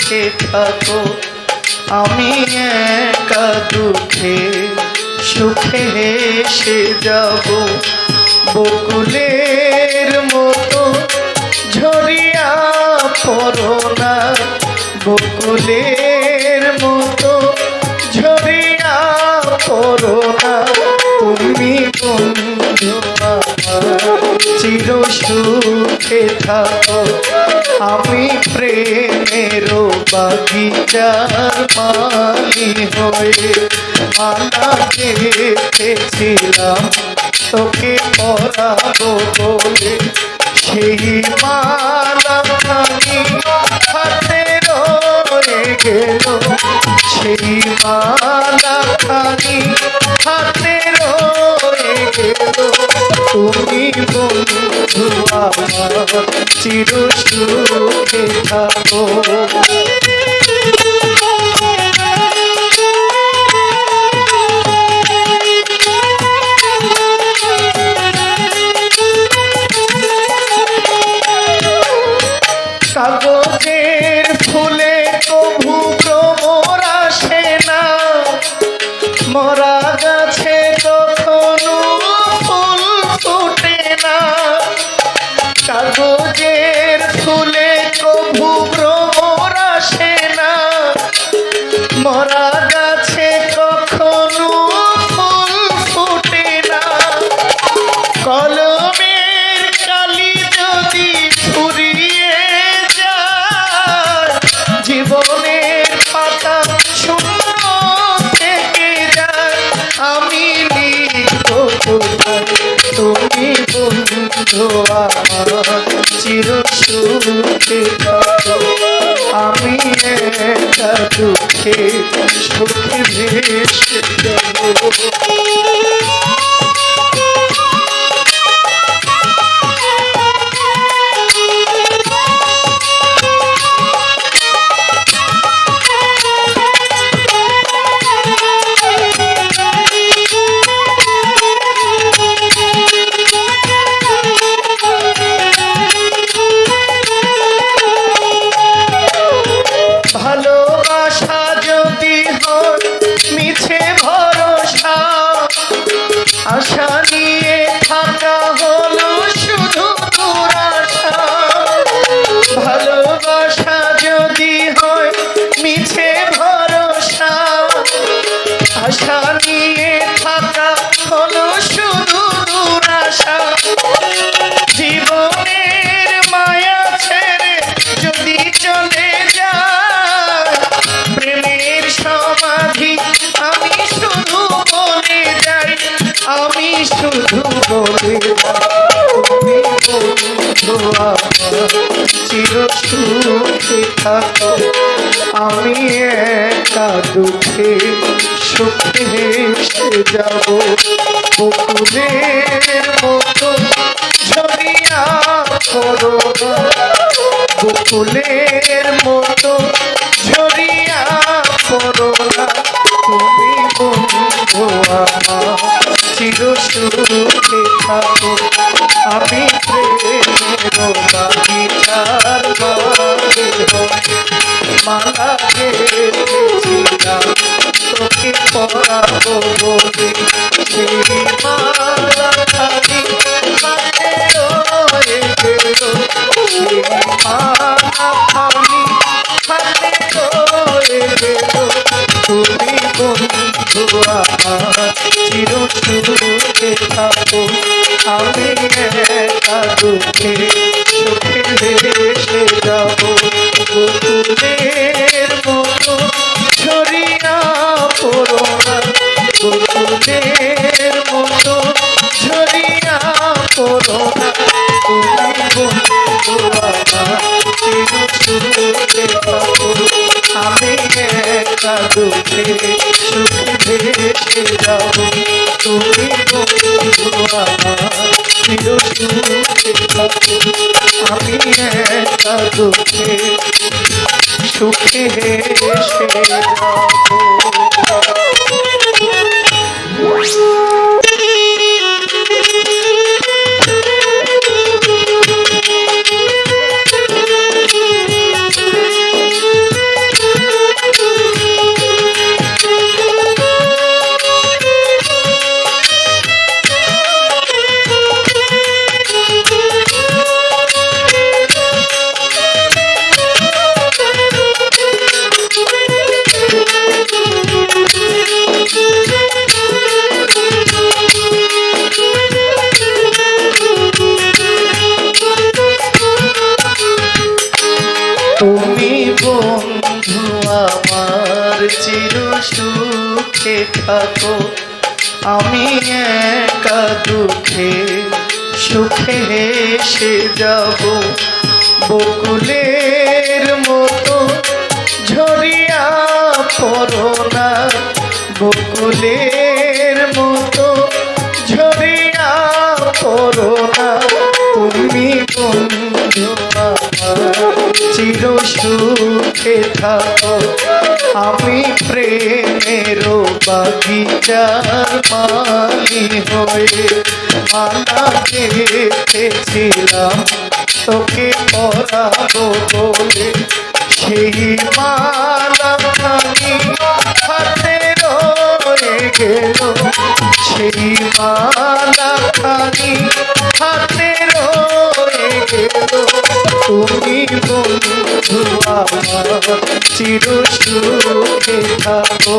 সুখে থাকো, আমি একা দুঃখে সুখে হেসে যাব। বকুলের মতো ঝরিয়া পড়ো না, বকুলের মতো ঝরিয়া পড়ো না, তুমি বন্ধু আমার চির সুখে থাকো। আমি প্রেমের বাগিচার মালি হয়ে মালা গেঁথেছিলাম তোকে পরাবো বলে, সেই মালা খানি হাতে রয়ে গেল, সেই মালা খানি হাতে রয়ে গেল, তুমি বন্ধু আমার চির সুখে থাকো। কাগজের ফুলে কভু ভ্রমর আসে না, মরা গাছে কখনো ফুল ফোটে না। কাগজের ফুলে কভু ভ্রমর আসে না, মরা গাছে কখনো ফুল ফোটে না। কলমের কালি যদি ফুরিয়ে যায়, জীবনের পাতা শূন্য থেকে যায়, আমি লিখব তুমি বন্ধু আমার চির সুখে থাকো। আমি একা দুঃখে সুখে ভেসে যাব। ভালোবাসা যদি হয় মিছে ভরসা, আশা নিয়ে থাকা হলো শুধু দুরাশা। ভালোবাসা যদি হয় মিছে ভরসা, আশা নিয়ে থাকা হলো শুধু দুরাশা। জীবনের মায়া ছেড়ে যদি চলে যায়, প্রেমের সমাধি আমি শুধু বলে যাই, আমি শুধু বলে যাই, তুমি বন্ধু আমার চির সুখে থাকো। আমি একা দুঃখে সুখে হেসে যাব। বকুলের মতো ঝরিয়া পড়ো না, বকুলের মতো ঝরিয়া পড়ো না, তুমি বন্ধু আমার চির সুখে থাকো। আমি প্রেমের বাগিচার মালি হয়ে মালা গেঁথেছিলাম তোকে পরাবো বলে, সেই মালা খানি হাতে রয়ে গেল, সেই মালা খানি হাতে রয়ে গেল, তুমি বন্ধু আমার চির সুখে থাকো। আমি একা দুঃখে সুখে ভেসে যাব। বকুলের মতো ঝরিয়া পড়ো না, বকুলের মতো ঝরিয়া পড়ো না, তুমি বন্ধু আমার চির সুখে থাকো। আমি একা দুঃখে সুখে ভেসে যাব। তুমি বন্ধু আমার চির সুখে থাকো। আমি একা দুঃখে সুখে হেসে যাব। চির সুখে থাকো, আমি একা দুঃখে সুখে হেসে যাব। বকুলের মতো ঝরিয়া পড়ো না, বকুলের মতো ঝরিয়া পড়ো না, তুমি বন্ধু আমার চির সুখে থাকো, আমি প্রেমের বাগিচার মালি হয়ে মালা গেঁথেছিলাম তোকে পরাবো বলে, সেই মালা খানি হাতে রয়ে গেল, সেই মালা খানি হাতে রয়ে গেল, তুমি বন্ধু আমার চির সুখে থাকো।